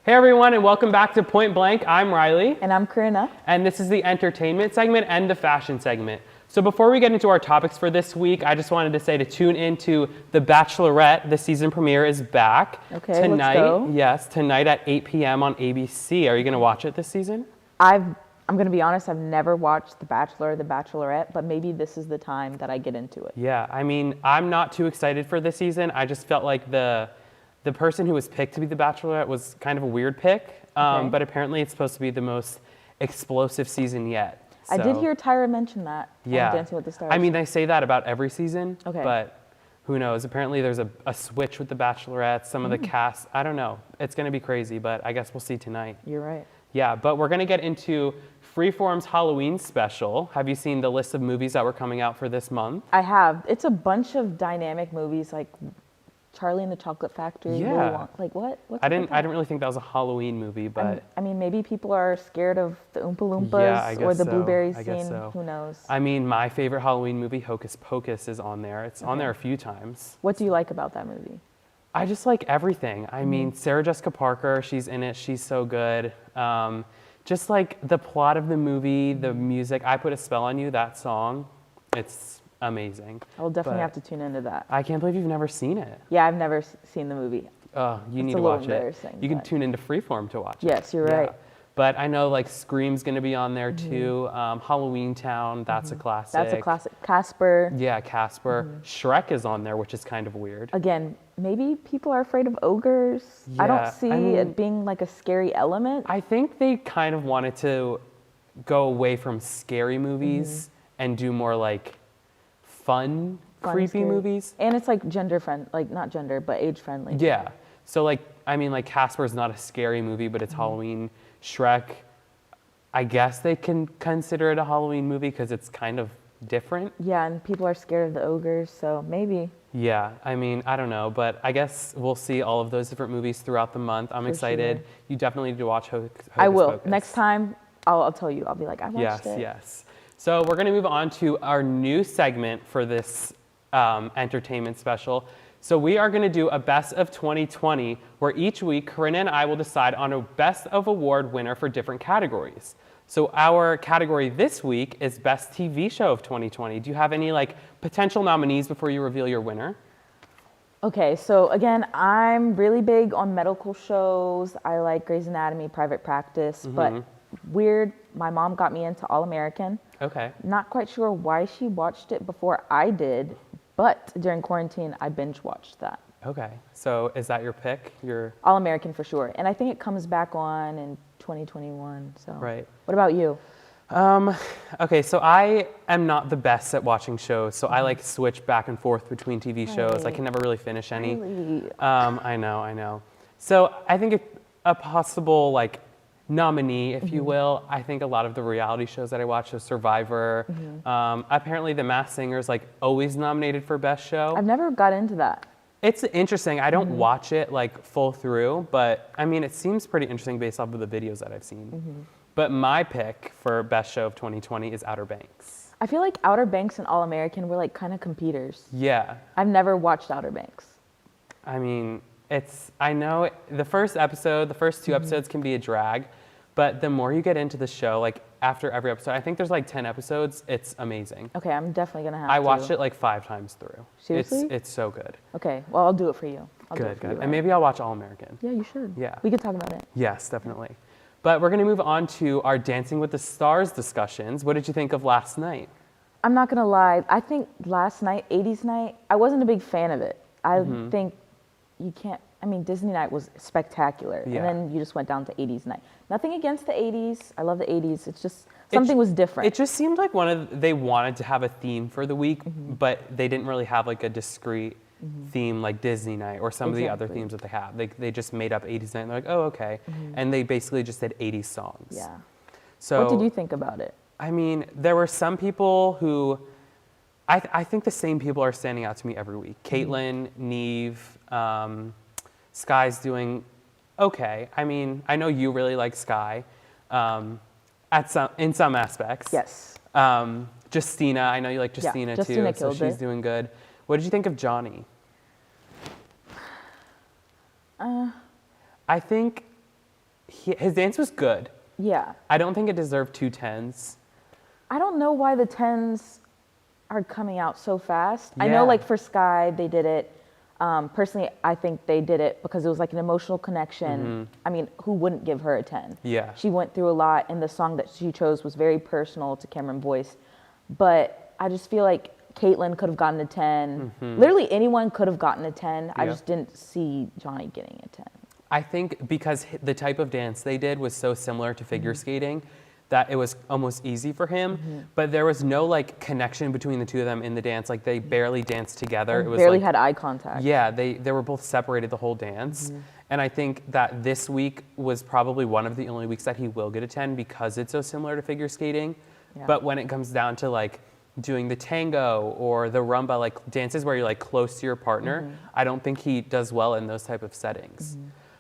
Hey everyone, and welcome back to Point Blank. I'm Riley. And I'm Karina. And this is the entertainment segment and the fashion segment. So before we get into our topics for this week, I just wanted to say to tune into The Bachelorette. The season premiere is back. Okay, tonight, let's go. Yes, tonight at 8 p.m. on ABC. Are you going to watch it this season? I'm going to be honest, I've never watched The Bachelor or The Bachelorette, but maybe this is the time that I get into it. Yeah, I mean, I'm not too excited for this season. I just felt like the person who was picked to be the Bachelorette was kind of a weird pick, Okay. but apparently it's supposed to be the most explosive season yet. I did So, hear Tyra mention that yeah. on Dancing with the Stars. I mean, they say that about every season, Okay. but who knows? Apparently there's a switch with the Bachelorette, some of the cast. I don't know. It's going to be crazy, but I guess we'll see tonight. You're right. Yeah, but we're going to get into Freeform's Halloween special. Have you seen the list of movies that were coming out for this month? I have. It's a bunch of dynamic movies like Charlie and the Chocolate Factory. Yeah. Willy Wonka. Like what? What's I up with didn't that? really think that was a Halloween movie, but I mean, maybe people are scared of the Oompa Loompas Yeah, I or guess the so. blueberry I guess scene. so. Who knows? I mean, my favorite Halloween movie, Hocus Pocus, is on there. It's on Okay. there a few times. What do you like about that movie? I just like everything. I mean, Sarah Jessica Parker, she's in it. She's so good. Just like the plot of the movie, the music. I Put a Spell on You, that song. It's amazing. I will definitely But have to tune into that. I can't believe you've never seen it. Yeah, I've never seen the movie. You need a to little watch it. embarrassing, You can but- tune into Freeform to watch it. Yes, you're Yeah. right. But I know like Scream's gonna be on there too. Halloween Town, that's a classic. That's a classic. Casper. Yeah, Casper. Shrek is on there, which is kind of weird. Again, maybe people are afraid of ogres. I don't Yeah, see I mean- it being like a scary element. I think they kind of wanted to go away from scary movies and do more like fun, creepy scary. movies. And it's like gender friend, like not gender, but age friendly. Yeah. So like, I mean, like Casper's not a scary movie, but it's Halloween. Shrek, I guess they can consider it a Halloween movie because it's kind of different. Yeah, and people are scared of the ogres, so maybe. Yeah, I mean, I don't know, but I guess we'll see all of those different movies throughout the month. I'm For excited. sure. You definitely need to watch Hocus I will. Pocus. Next time, I'll tell you. I'll be like, I watched Yes, it. yes. So we're going to move on to our new segment for this entertainment special. So we are going to do a Best of 2020, where each week Corinna and I will decide on a Best of Award winner for different categories. So our category this week is Best TV Show of 2020. Do you have any like potential nominees before you reveal your winner? Okay, so again, I'm really big on medical shows. I like Grey's Anatomy, Private Practice, but weird, my mom got me into All American. Okay. Not quite sure why she watched it before I did, but during quarantine, I binge watched that. Okay. So is that your pick? Your All American for sure. And I think it comes back on in 2021. So Right. What about you? Okay, so I am not the best at watching shows, so I like switch back and forth between TV shows. I Right. can never really finish any. Really? I know. So I think if a possible like nominee, if you will, I think a lot of the reality shows that I watch, so Survivor, apparently The Masked Singer is like always nominated for Best Show. I've never got into that. It's interesting. I don't watch it like full through, but I mean, it seems pretty interesting based off of the videos that I've seen. But my pick for Best Show of 2020 is Outer Banks. I feel like Outer Banks and All American were like kind of competitors. Yeah. I've never watched Outer Banks. I mean, I know the first episode, the first two episodes can be a drag, but the more you get into the show, like after every episode, I think there's like 10 episodes, it's amazing. Okay, I'm definitely gonna have to. I watched it like 5 times through. Seriously? It's so good. Okay, well, I'll do it for you. I'll do it Good, for you, good. Ryan. And maybe I'll watch All American. Yeah, you should. Yeah. We could talk about it. Yes, definitely. But we're going to move on to our Dancing with the Stars discussions. What did you think of last night? I'm not gonna lie. I think last night, 80s night, I wasn't a big fan of it. I think you can't. I mean, Disney night was spectacular, Yeah. and then you just went down to 80s night. Nothing against the 80s. I love the 80s. It's just something was different. It just seemed like they wanted to have a theme for the week, but they didn't really have like a discrete theme like Disney night or some of the other Exactly. themes that they have. They just made up 80s night and they're like, oh, okay. And they basically just did 80s songs. Yeah. So What did you think about it? I mean, there were some people who, I think the same people are standing out to me every week. Caitlyn, Neve, Sky's doing okay. I mean, I know you really like Sky, in some aspects. Yes. Justina, I know you like Justina too, Justina so killed she's it. doing good. What did you think of Johnny? I think his dance was good. Yeah. I don't think it deserved 2 10s. I don't know why the 10s are coming out so fast. I Yeah. know, like, for Sky, they did it. Personally, I think they did it because it was like an emotional connection. I mean, who wouldn't give her a 10? Yeah. She went through a lot, and the song that she chose was very personal to Cameron Boyce. But I just feel like Caitlyn could have gotten a 10. Literally anyone could have gotten a 10. I Yeah. just didn't see Johnny getting a 10. I think because the type of dance they did was so similar to figure skating that it was almost easy for him, but there was no like connection between the two of them in the dance. Like they barely danced together. And It was barely like, had eye contact. yeah, they were both separated the whole dance. And I think that this week was probably one of the only weeks that he will get a 10 because it's so similar to figure skating. Yeah. But when it comes down to like doing the tango or the rumba, like dances where you're like close to your partner, I don't think he does well in those type of settings.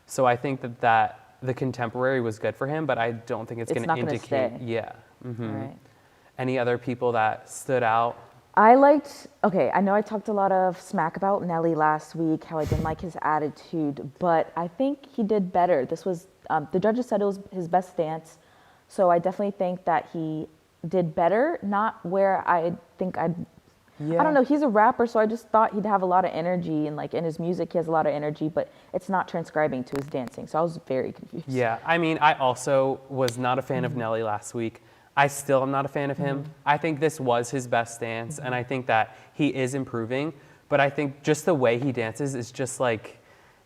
So I think that the contemporary was good for him, but I don't think it's going to not gonna indicate. stay. Yeah. All right. Any other people that stood out? I liked, okay, I know I talked a lot of smack about Nelly last week, how I didn't like his attitude, but I think he did better. This was, the judges said it was his best dance, so I definitely think that he did better, not where I think I don't know, he's a rapper, so I just thought he'd have a lot of energy, and like in his music he has a lot of energy, but it's not transcribing to his dancing, so I was very confused. Yeah, I mean, I also was not a fan of Nelly last week. I still am not a fan of him. I think this was his best dance, and I think that he is improving, but I think just the way he dances is just like,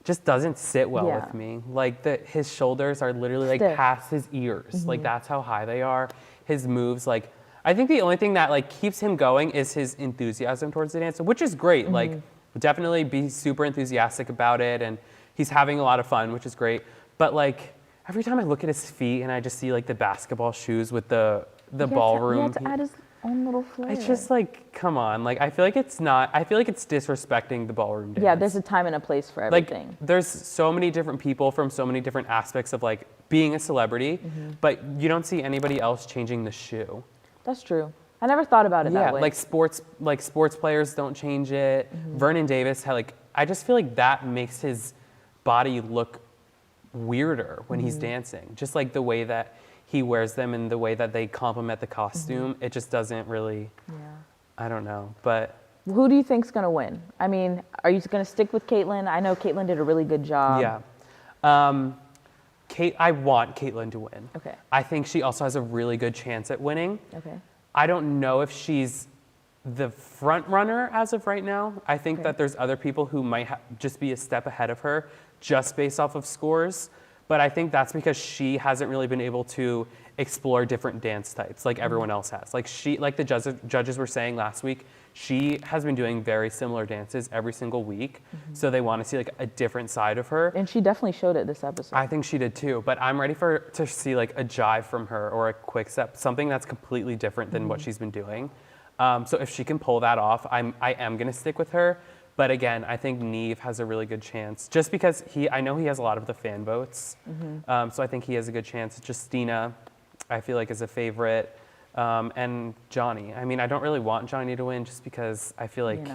just doesn't sit well Yeah. with me. Like his shoulders are literally like Stiff. past his ears. Like that's how high they are. His moves, like, I think the only thing that like keeps him going is his enthusiasm towards the dance, which is great. Like definitely be super enthusiastic about it, and he's having a lot of fun, which is great. But like every time I look at his feet and I just see like the basketball shoes with the ballroom, He had to add his own little flair. it's just like, come on. Like I feel like it's not. I feel like it's disrespecting the ballroom dance. Yeah, there's a time and a place for like everything. there's so many different people from so many different aspects of like being a celebrity, but you don't see anybody else changing the shoe. That's true. I never thought about it Yeah, that way. like sports players don't change it. Vernon Davis had like, I just feel like that makes his body look weirder when he's dancing. Just like the way that he wears them and the way that they complement the costume, it just doesn't really. Yeah. I don't know, but Who do you think's gonna win? I mean, are you gonna stick with Caitlyn? I know Caitlyn did a really good job. yeah. I want Caitlyn to win. Okay. I think she also has a really good chance at winning. Okay. I don't know if she's the front runner as of right now. I think Okay. that there's other people who might just be a step ahead of her just based off of scores. But I think that's because she hasn't really been able to explore different dance types like everyone else has. Like the judges were saying last week, she has been doing very similar dances every single week. So they want to see like a different side of her. And she definitely showed it this episode. I think she did too, but I'm ready to see like a jive from her or a quick step, something that's completely different than what she's been doing. So if she can pull that off, I am gonna stick with her. But again, I think Nev has a really good chance, just because I know he has a lot of the fan votes. So I think he has a good chance. Justina, I feel like is a favorite, and Johnny. I mean, I don't really want Johnny to win, just because I feel like,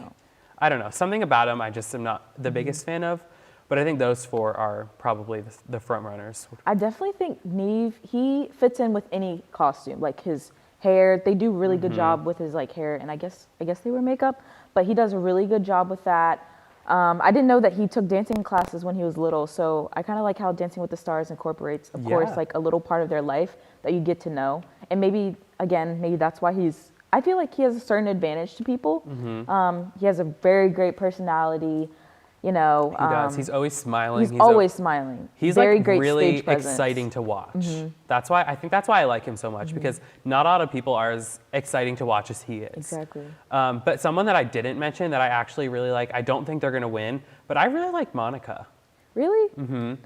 I don't know, something about him I just am not the biggest fan of. But I think those four are probably the front runners. I definitely think Nev, he fits in with any costume, like his hair. They do a really good job with his like hair, and I guess they wear makeup, but he does a really good job with that. I didn't know that he took dancing classes when he was little, so I kind of like how Dancing with the Stars incorporates, of course, Yeah. like a little part of their life that you get to know, and maybe that's why I feel like he has a certain advantage to people. He has a very great personality. You know, He does. He's always smiling. He's always smiling. He's very like great really stage presence. exciting to watch. That's why I like him so much, because not a lot of people are as exciting to watch as he is. Exactly. But someone that I didn't mention that I actually really like, I don't think they're gonna win, but I really like Monica. Really?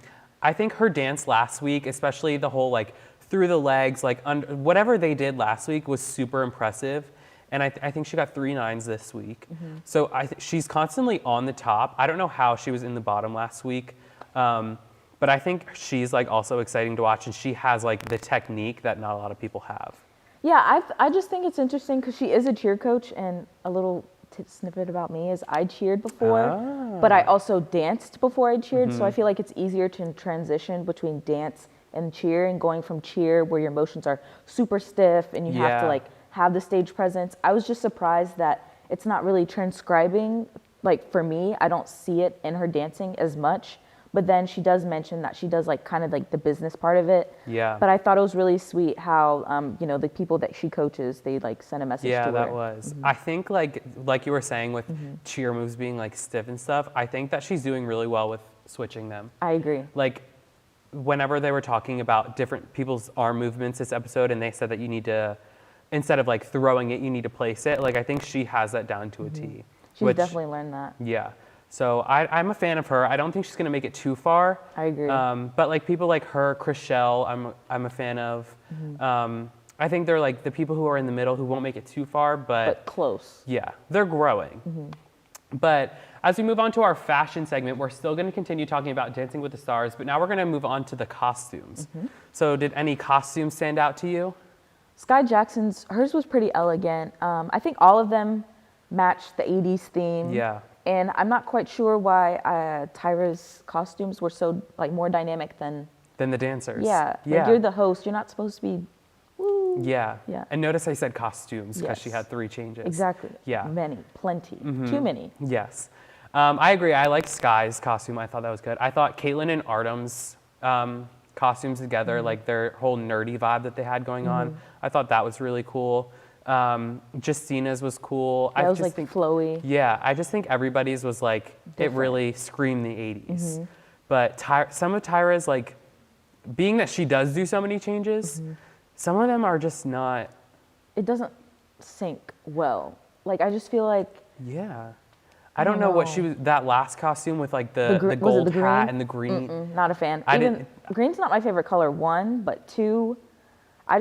I think her dance last week, especially the whole like through the legs, like whatever they did last week was super impressive. And I think she got 3 9s this week. So she's constantly on the top. I don't know how she was in the bottom last week. But I think she's like also exciting to watch, and she has like the technique that not a lot of people have. Yeah, I just think it's interesting because she is a cheer coach, and a little snippet about me is I cheered before, but I also danced before I cheered, so I feel like it's easier to transition between dance in cheer, and going from cheer where your motions are super stiff and you have to Yeah. like have the stage presence. I was just surprised that it's not really transcribing. Like for me, I don't see it in her dancing as much. But then she does mention that she does like kind of like the business part of it. Yeah. But I thought it was really sweet how you know, the people that she coaches, they like send a message Yeah, to her. that was. I think like you were saying with cheer moves being like stiff and stuff, I think that she's doing really well with switching them. I agree. Like whenever they were talking about different people's arm movements this episode and they said that you need to, instead of like throwing it, you need to place it. Like I think she has that down to a T. She's definitely learned that. Yeah. So I'm a fan of her. I don't think she's going to make it too far. I agree. But like people like her, Chriselle, I'm a fan of. I think they're like the people who are in the middle who won't make it too far, But close. yeah, they're growing. But as we move on to our fashion segment, we're still going to continue talking about Dancing with the Stars, but now we're going to move on to the costumes. So did any costumes stand out to you? Sky Jackson's, hers was pretty elegant. I think all of them matched the 80s theme. Yeah. And I'm not quite sure why Tyra's costumes were so like more dynamic than, Than the dancers. yeah. Yeah. Like you're the host, you're not supposed to be, woo. yeah. Yeah. And notice I said costumes because she Yes. had 3 changes. Exactly. Yeah. Many, plenty, too many. Yes. I agree. I like Sky's costume. I thought that was good. I thought Caitlin and Artem's costumes together, like their whole nerdy vibe that they had going on, I thought that was really cool. Justina's was cool. That I was just like think, flowy. yeah, I just think everybody's was like, it really screamed the 80s. But some of Tyra's, like, being that she does do so many changes, some of them are just not, It doesn't sync well. Like I just feel like yeah. I don't know what she was, that last costume with like the was it gold the green? hat and the green. not a fan. I Even didn't- green's not my favorite color, 1, but 2, I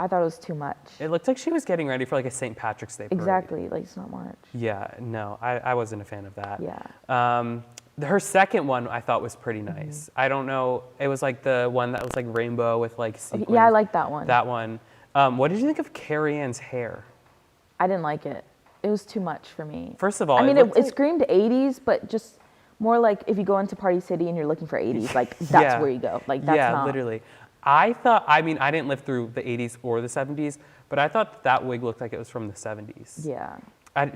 thought it was too much. It looked like she was getting ready for like a St. Patrick's Day parade. Exactly, like it's not much. Yeah, no, I wasn't a fan of that. Yeah. Her second one I thought was pretty nice. I don't know, it was like the one that was like rainbow with like sequins. Yeah, I like that one. That one. What did you think of Carrie Ann's hair? I didn't like it. It was too much for me. First of all, I mean, looked it like- screamed 80s, but just more like if you go into Party City and you're looking for 80s, like that's Yeah. where you go. Like that's yeah, not. literally. I thought, I mean, I didn't live through the 80s or the 70s, but I thought that wig looked like it was from the 70s. Yeah.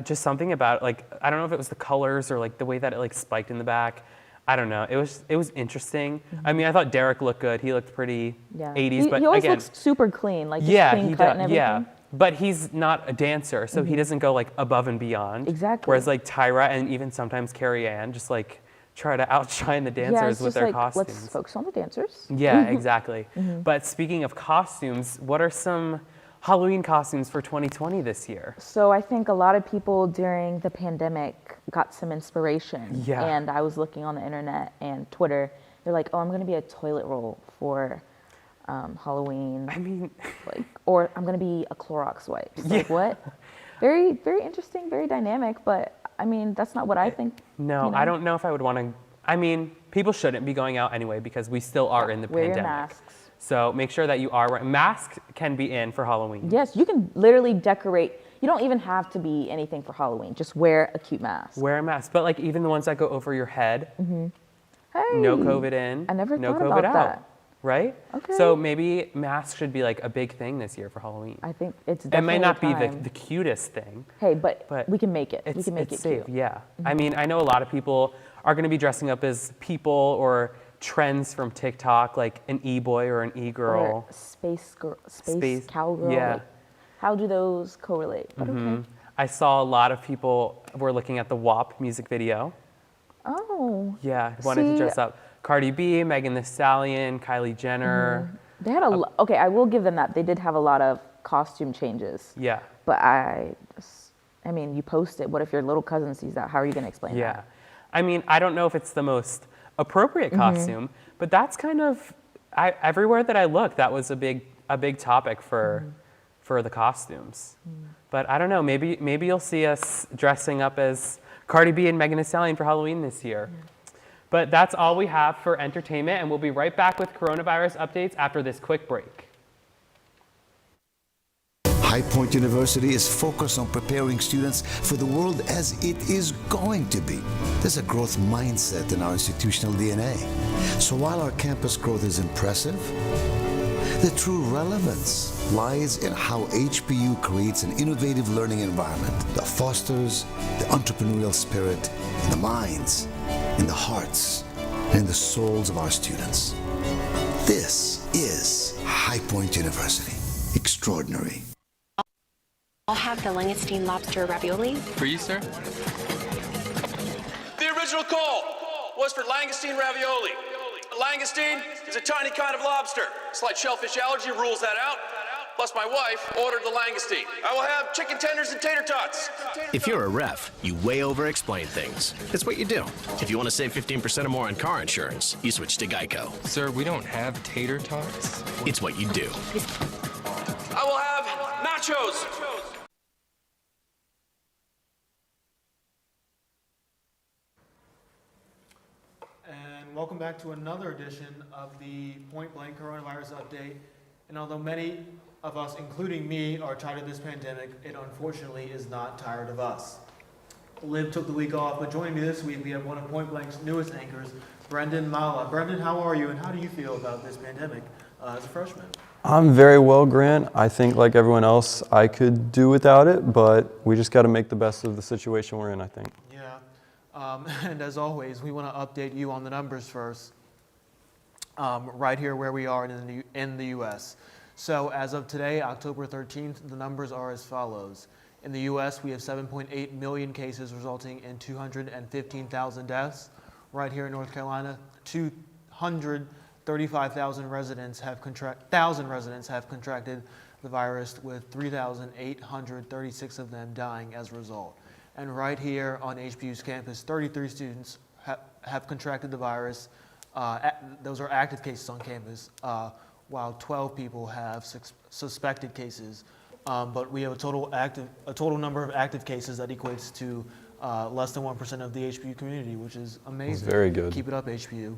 Just something about it, like, I don't know if it was the colors or like the way that it like spiked in the back. I don't know. It was interesting. I mean, I thought Derek looked good. He looked pretty Yeah. 80s, but he always again, looks super clean, like just yeah, clean he cut does. and everything. Yeah, but he's not a dancer, so he doesn't go like above and beyond. Exactly. Whereas like Tyra and even sometimes Carrie Ann just like try to outshine the Yeah, dancers it's with just their like, costumes. let's focus on the dancers. Yeah, exactly. But speaking of costumes, what are some Halloween costumes for 2020 this year? So I think a lot of people during the pandemic got some inspiration. Yeah. And I was looking on the internet and Twitter. They're like, oh, I'm going to be a toilet roll for Halloween. I mean, Like, or I'm going to be a Clorox wipe. It's like, what? Very, very interesting, very dynamic. But I mean, that's not what I think. no, you know? I don't know if I would want to. I mean, people shouldn't be going out anyway because we still are in the Wear your pandemic. masks. So make sure that you are wearing masks can be in for Halloween. Yes, you can literally decorate. You don't even have to be anything for Halloween. Just wear a cute mask. Wear a mask, but like even the ones that go over your head, Hey, no COVID in, I never no thought COVID about out, that. right? Okay. So maybe masks should be like a big thing this year for Halloween. I think it's It definitely may not be time. the cutest thing, Hey, but but we can make it. it's, We can make it's it safe. cute. Yeah. I mean, I know a lot of people are going to be dressing up as people or trends from TikTok, like an e-boy or an e-girl. Or space girl, Space- space cowgirl. yeah. Like, how do those correlate? But okay. I saw a lot of people were looking at the WAP music video. Oh, Yeah, wanted to See- dress up. Cardi B, Megan Thee Stallion, Kylie Jenner. they had a lot. Okay, I will give them that. They did have a lot of costume changes. Yeah, But I mean, you post it. What if your little cousin sees that? How are you going to explain yeah. that? I mean, I don't know if it's the most appropriate Mm-hmm. costume, but that's kind of everywhere that I look. That was a big topic for Mm-hmm. the costumes. But I don't know. Maybe you'll see us dressing up as Cardi B and Megan Thee Stallion for Halloween this year. But that's all we have for entertainment, and we'll be right back with coronavirus updates after this quick break. High Point University is focused on preparing students for the world as it is going to be. There's a growth mindset in our institutional DNA. So while our campus growth is impressive, the true relevance lies in how HPU creates an innovative learning environment that fosters the entrepreneurial spirit in the minds, in the hearts, and in the souls of our students. This is High Point University. Extraordinary. I'll have the langoustine lobster ravioli. For you, sir? The original call was for langoustine ravioli. Langoustine is a tiny kind of lobster. Slight shellfish allergy rules that out. Plus, my wife ordered the langoustine. I will have chicken tenders and tater tots. If you're a ref, you way over-explain things. It's what you do. If you want to save 15% or more on car insurance, you switch to Geico. Sir, we don't have tater tots. It's what you do. I will have nachos. And welcome back to another edition of the Point Blank Coronavirus Update. And although many of us, including me, are tired of this pandemic, it unfortunately is not tired of us. Liv took the week off, but joining me this week, we have one of Point Blank's newest anchors, Brendan Mala. Brendan, how are you, and how do you feel about this pandemic as a freshman? I'm very well, Grant. I think, like everyone else, I could do without it, but we just got to make the best of the situation we're in, I think. Yeah, and as always, we want to update you on the numbers first, right here where we are in the U.S. So as of today, October 13th, the numbers are as follows. In the U.S., we have 7.8 million cases, resulting in 215,000 deaths. Right here in North Carolina, 235,000 residents have contracted the virus, with 3,836 of them dying as a result. And right here on HPU's campus, 33 students have contracted the virus. Those are active cases on campus, while 12 people have suspected cases. But we have a total number of active cases that equates to less than 1% of the HPU community, which is amazing. Very good. Keep it up, HPU.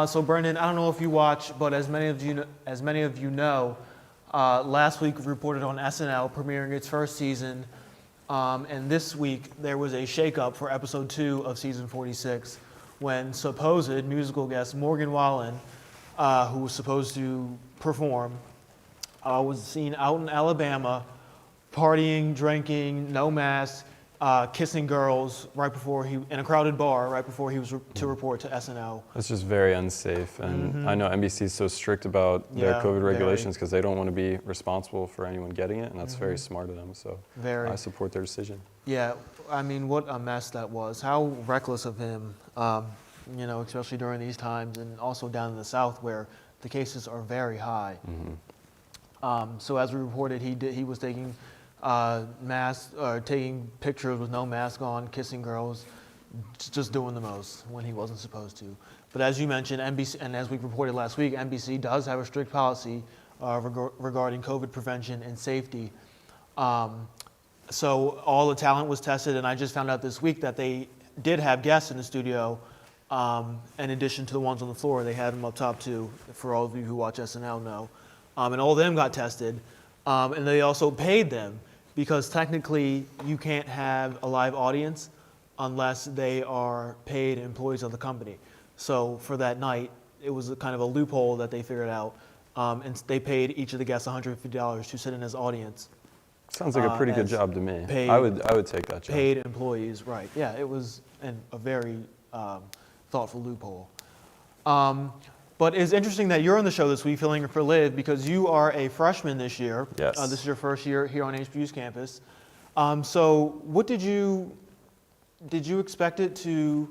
So Brendan, I don't know if you watch, but as many of you know, last week we reported on SNL premiering its first season, and this week there was a shakeup for episode 2 of season 46, when supposed musical guest Morgan Wallen, who was supposed to perform, was seen out in Alabama, partying, drinking, no mask, kissing girls in a crowded bar right before he was to report to SNL. It's just very unsafe, and I know NBC is so strict about their COVID regulations because they don't want to be responsible for anyone getting it, and that's very smart of them, so I support their decision. Yeah, I mean, what a mess that was. How reckless of him, especially during these times, and also down in the South where the cases are very high. So as we reported, he was taking taking pictures with no mask on, kissing girls, just doing the most when he wasn't supposed to. But as you mentioned, NBC, and as we reported last week, NBC does have a strict policy regarding COVID prevention and safety. So all the talent was tested, and I just found out this week that they did have guests in the studio. In addition to the ones on the floor, they had them up top too, for all of you who watch SNL know. And all of them got tested. And they also paid them, because technically you can't have a live audience unless they are paid employees of the company. So for that night, it was a kind of a loophole that they figured out. And they paid each of the guests $150 to sit in as audience. Sounds like a pretty good job to me. I would take that job. Paid employees, right. Yeah, it was a very thoughtful loophole. But it's interesting that you're on the show this week filling in for Liv, because you are a freshman this year. Yes. This is your first year here on HPU's campus. So what did you expect it to,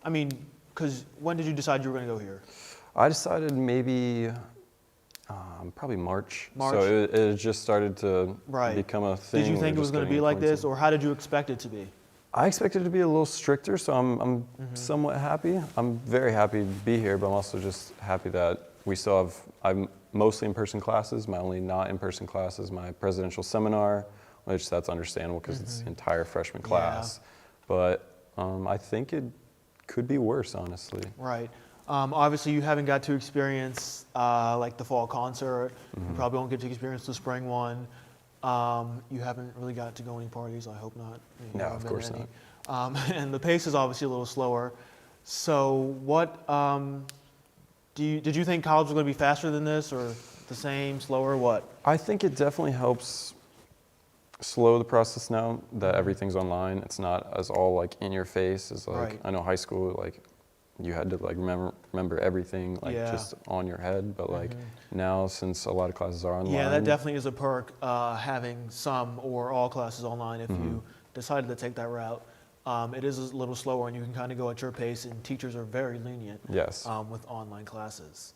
because when did you decide you were going to go here? I decided maybe probably March. March. So it just started to become a thing. Did you think it was going to be like this, or how did you expect it to be? I expected it to be a little stricter, so I'm somewhat happy. I'm very happy to be here, but I'm also just happy that we still have, I'm mostly in-person classes. My only not in-person class is my presidential seminar, which that's understandable because it's the entire freshman class. But I think it could be worse, honestly. Right. Obviously, you haven't got to experience like the fall concert. You probably won't get to experience the spring one. You haven't really got to go any parties. I hope not. You No, haven't of been course to any. not. And the pace is obviously a little slower. So what did you think college was going to be faster than this, or the same, slower, what? I think it definitely helps slow the process now that everything's online. It's not as all like in your face as like Right. I know high school, like you had to like remember everything like Yeah. just on your head, but like now since a lot of classes are online. Yeah, that definitely is a perk, having some or all classes online if you decided to take that route. It is a little slower, and you can kind of go at your pace, and teachers are very lenient Yes. with online classes.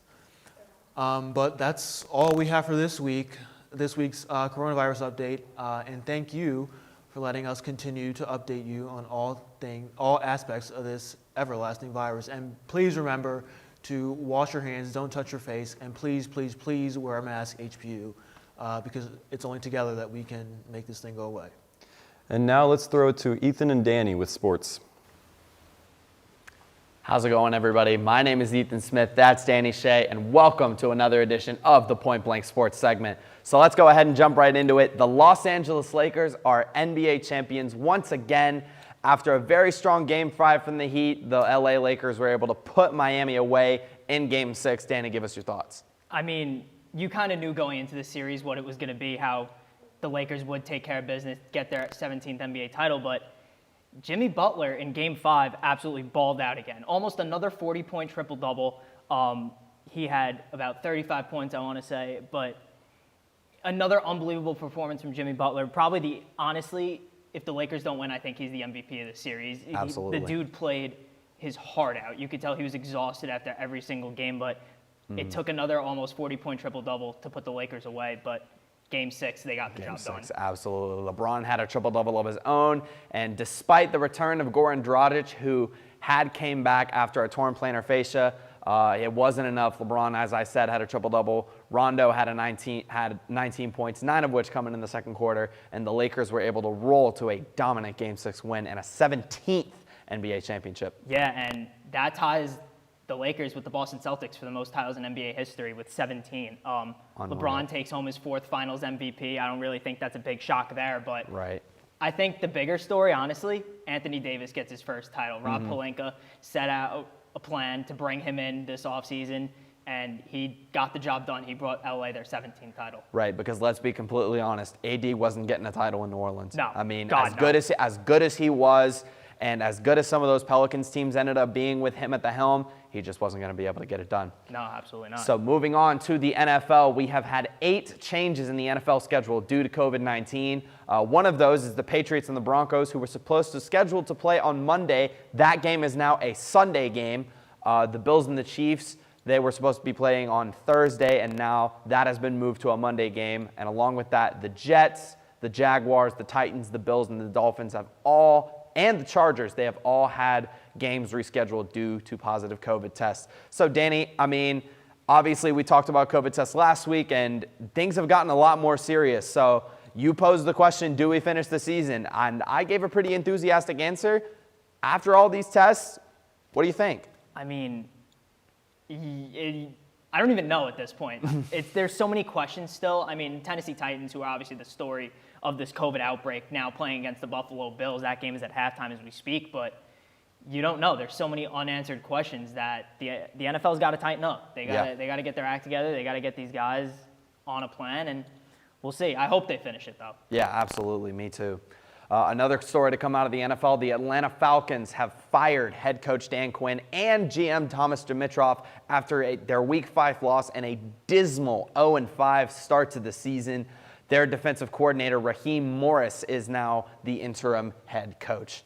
But that's all we have for this week's coronavirus update. And thank you for letting us continue to update you on all aspects of this everlasting virus. And please remember to wash your hands, don't touch your face, and please, please, please wear a mask, HPU, because it's only together that we can make this thing go away. And now let's throw it to Ethan and Danny with sports. How's it going, everybody? My name is Ethan Smith, that's Danny Shea, and welcome to another edition of the Point Blank Sports segment. So let's go ahead and jump right into it. The Los Angeles Lakers are NBA champions once again. After a very strong Game 5 from the Heat, the LA Lakers were able to put Miami away in Game 6. Danny, give us your thoughts. I mean, you kind of knew going into the series what it was going to be, how the Lakers would take care of business, get their 17th NBA title, but Jimmy Butler in Game 5 absolutely balled out again. Almost another 40-point triple-double. He had about 35 points, I want to say, but another unbelievable performance from Jimmy Butler. Honestly, if the Lakers don't win, I think he's the MVP of the series. Absolutely. The dude played his heart out. You could tell he was exhausted after every single game, but it took another almost 40-point triple-double to put the Lakers away, but Game 6, they got the job done. Absolutely. LeBron had a triple-double of his own, and despite the return of Goran Dragic, who came back after a torn plantar fascia, it wasn't enough. LeBron, as I said, had a triple-double. Rondo had 19 points, 9 of which coming in the second quarter, and the Lakers were able to roll to a dominant Game 6 win and a 17th NBA championship. Yeah, and that ties the Lakers with the Boston Celtics for the most titles in NBA history with 17. LeBron takes home his 4th Finals MVP. I don't really think that's a big shock there, but Right. I think the bigger story, honestly, Anthony Davis gets his first title. Rob Pelinka set out a plan to bring him in this offseason, and he got the job done. He brought LA their 17th title. Right, because let's be completely honest, AD wasn't getting a title in New Orleans. No, I mean, God, as good as he was, and as good as some of those Pelicans teams ended up being with him at the helm, he just wasn't going to be able to get it done. No, absolutely not. So moving on to the NFL, we have had 8 changes in the NFL schedule due to COVID-19. One of those is the Patriots and the Broncos, who were scheduled to play on Monday. That game is now a Sunday game. The Bills and the Chiefs, they were supposed to be playing on Thursday, and now that has been moved to a Monday game. And along with that, the Jets, the Jaguars, the Titans, the Bills, and the Dolphins and the Chargers, they have all had games rescheduled due to positive COVID tests. So, Danny, I mean, obviously we talked about COVID tests last week, and things have gotten a lot more serious. So you posed the question, do we finish the season? And I gave a pretty enthusiastic answer. After all these tests, what do you think? I mean, I don't even know at this point. There's so many questions still. I mean, Tennessee Titans, who are obviously the story of this COVID outbreak, now playing against the Buffalo Bills. That game is at halftime as we speak, but you don't know. There's so many unanswered questions that the NFL's got to tighten up. They got to get their act together. They got to get these guys on a plan, and we'll see. I hope they finish it, though. Yeah, absolutely. Me too. Another story to come out of the NFL, the Atlanta Falcons have fired head coach Dan Quinn and GM Thomas Dimitroff after their Week 5 loss and a dismal 0-5 start to the season. Their defensive coordinator, Raheem Morris, is now the interim head coach.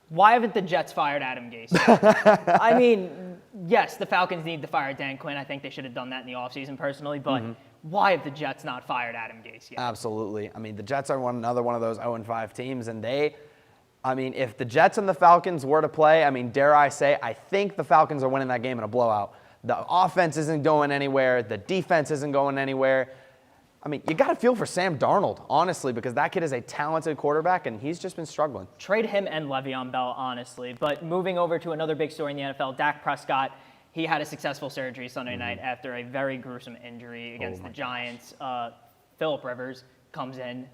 Why haven't the Jets fired Adam Gase? I mean, yes, the Falcons need to fire Dan Quinn. I think they should have done that in the offseason personally, but why have the Jets not fired Adam Gase yet? Absolutely. I mean, the Jets are another one of those 0-5 teams, and if the Jets and the Falcons were to play, I mean, dare I say, I think the Falcons are winning that game in a blowout. The offense isn't going anywhere. The defense isn't going anywhere. I mean, you got to feel for Sam Darnold, honestly, because that kid is a talented quarterback, and he's just been struggling. Trade him and Le'Veon Bell, honestly. But moving over to another big story in the NFL, Dak Prescott, he had a successful surgery Sunday night after a very gruesome injury against the Giants. Phillip Rivers comes in,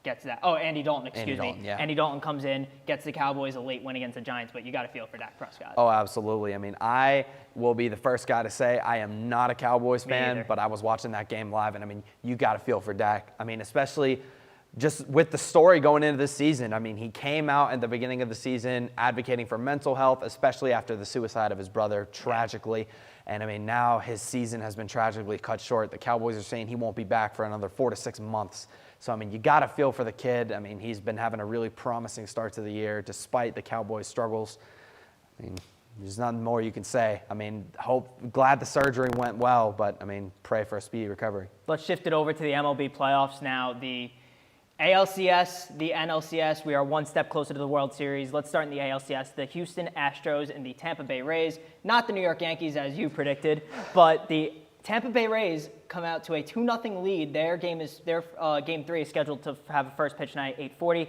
gets that. Oh, Andy Dalton, excuse me. Dalton, yeah. Andy Dalton comes in, gets the Cowboys a late win against the Giants, but you got to feel for Dak Prescott. Oh, absolutely. I mean, I will be the first guy to say I am not a Cowboys Me fan, either. but I was watching that game live, and I mean, you got to feel for Dak. I mean, especially just with the story going into this season. I mean, he came out at the beginning of the season advocating for mental health, especially after the suicide of his brother, tragically. And I mean, now his season has been tragically cut short. The Cowboys are saying he won't be back for another 4 to 6 months. So, I mean, you got to feel for the kid. I mean, he's been having a really promising start to the year despite the Cowboys' struggles. I mean, there's nothing more you can say. I mean, glad the surgery went well, but I mean, pray for a speedy recovery. Let's shift it over to the MLB playoffs now. The ALCS, the NLCS, we are one step closer to the World Series. Let's start in the ALCS. The Houston Astros and the Tampa Bay Rays, not the New York Yankees as you predicted, but the Tampa Bay Rays come out to a 2-0 lead. Their game 3 is scheduled to have a first pitch tonight, 8:40.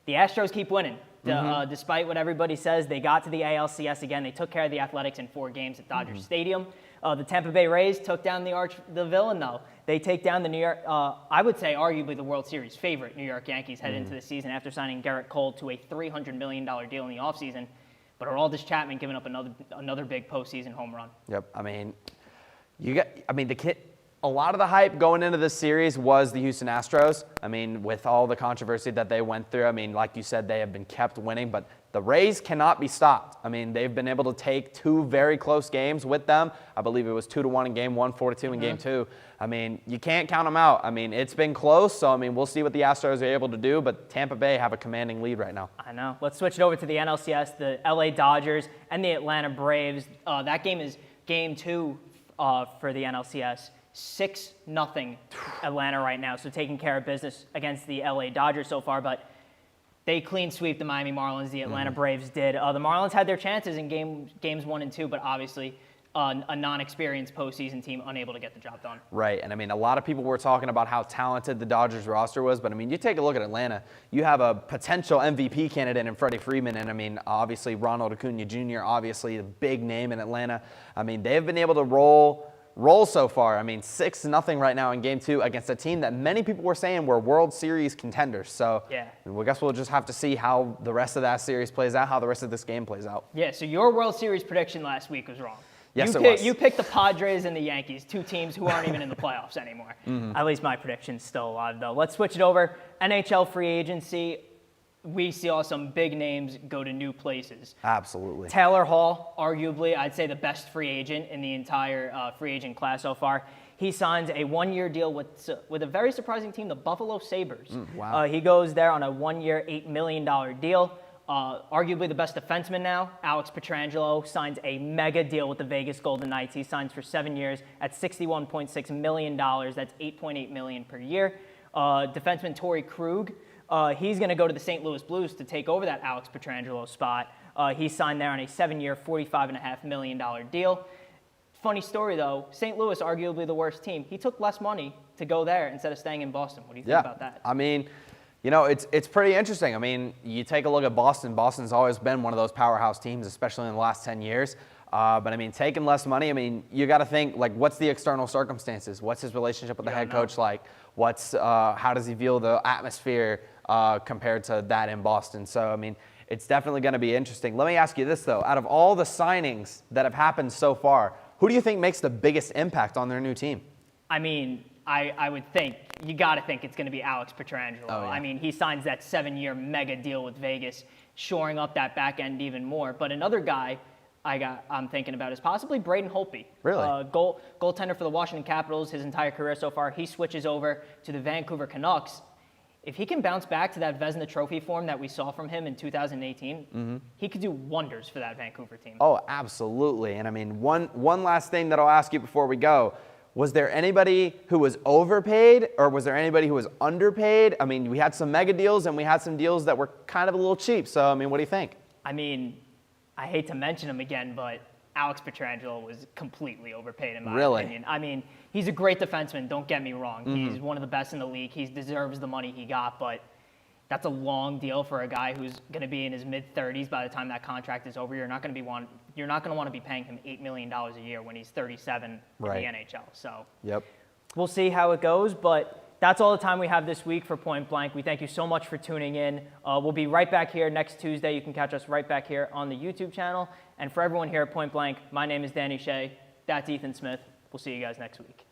The Astros keep winning. Despite what everybody says, they got to the ALCS again. They took care of the Athletics in 4 games at Dodger Stadium. The Tampa Bay Rays took down the villain, though. They take down the New York, I would say arguably the World Series favorite New York Yankees head into the season after signing Garrett Cole to a $300 million deal in the offseason. But Aroldis Chapman giving up another big postseason home run. Yep. I mean, a lot of the hype going into this series was the Houston Astros. I mean, with all the controversy that they went through, I mean, like you said, they have been kept winning, but the Rays cannot be stopped. I mean, they've been able to take 2 very close games with them. I believe it was 2-1 in game 1, 4-2 in game 2. I mean, you can't count them out. I mean, it's been close, so I mean, we'll see what the Astros are able to do, but Tampa Bay have a commanding lead right now. I know. Let's switch it over to the NLCS, the LA Dodgers and the Atlanta Braves. That game is game 2 for the NLCS. 6-0 Atlanta right now, so taking care of business against the LA Dodgers so far, but they clean sweep the Miami Marlins. The Atlanta Braves did. The Marlins had their chances in games 1 and 2, but obviously a non-experienced postseason team unable to get the job done. Right, and I mean, a lot of people were talking about how talented the Dodgers roster was, but I mean, you take a look at Atlanta, you have a potential MVP candidate in Freddie Freeman, and I mean, obviously Ronald Acuna Jr., obviously the big name in Atlanta. I mean, they've been able to roll so far. I mean, 6-0 right now in game 2 against a team that many people were saying were World Series contenders. So yeah, I guess we'll just have to see how the rest of that series plays out, how the rest of this game plays out. Yeah, so your World Series prediction last week was wrong. Yes, it was. You picked the Padres and the Yankees, 2 teams who aren't even in the playoffs anymore. At least my prediction's still alive, though. Let's switch it over. NHL free agency. We saw some big names go to new places. Absolutely. Taylor Hall, arguably, I'd say the best free agent in the entire free agent class so far. He signs a 1-year deal with a very surprising team, the Buffalo Sabres. Wow. He goes there on a 1-year, $8 million deal. Arguably the best defenseman now, Alex Pietrangelo, signs a mega deal with the Vegas Golden Knights. He signs for 7 years at $61.6 million. That's $8.8 million per year. Defenseman Torrey Krug, he's going to go to the St. Louis Blues to take over that Alex Pietrangelo spot. He signed there on a 7-year, $45.5 million deal. Funny story, though, St. Louis, arguably the worst team. He took less money to go there instead of staying in Boston. What do you think about that? I mean, you know, it's pretty interesting. I mean, you take a look at Boston. Boston's always been one of those powerhouse teams, especially in the last 10 years. But, I mean, taking less money, I mean, you got to think, like, what's the external circumstances? What's his relationship with the head coach like? How does he feel the atmosphere compared to that in Boston? So, I mean, it's definitely going to be interesting. Let me ask you this, though. Out of all the signings that have happened so far, who do you think makes the biggest impact on their new team? I mean, I would think, you got to think it's going to be Alex Pietrangelo. Oh, yeah. I mean, he signs that 7-year mega deal with Vegas, shoring up that back end even more. But another guy I'm thinking about is possibly Braden Holtby. Really? Goaltender for the Washington Capitals his entire career so far. He switches over to the Vancouver Canucks. If he can bounce back to that Vezina Trophy form that we saw from him in 2018, he could do wonders for that Vancouver team. Oh, absolutely. And I mean, one last thing that I'll ask you before we go. Was there anybody who was overpaid or was there anybody who was underpaid? I mean, we had some mega deals and we had some deals that were kind of a little cheap. So, I mean, what do you think? I mean, I hate to mention him again, but Alex Pietrangelo was completely overpaid in my opinion. I mean, he's a great defenseman, don't get me wrong. He's one of the best in the league. He deserves the money he got, but that's a long deal for a guy who's going to be in his mid-30s by the time that contract is over. You're not going to want to be paying him $8 million a year when he's 37 in the NHL. So yep. We'll see how it goes, but that's all the time we have this week for Point Blank. We thank you so much for tuning in. We'll be right back here next Tuesday. You can catch us right back here on the YouTube channel. And for everyone here at Point Blank, my name is Danny Shea. That's Ethan Smith. We'll see you guys next week.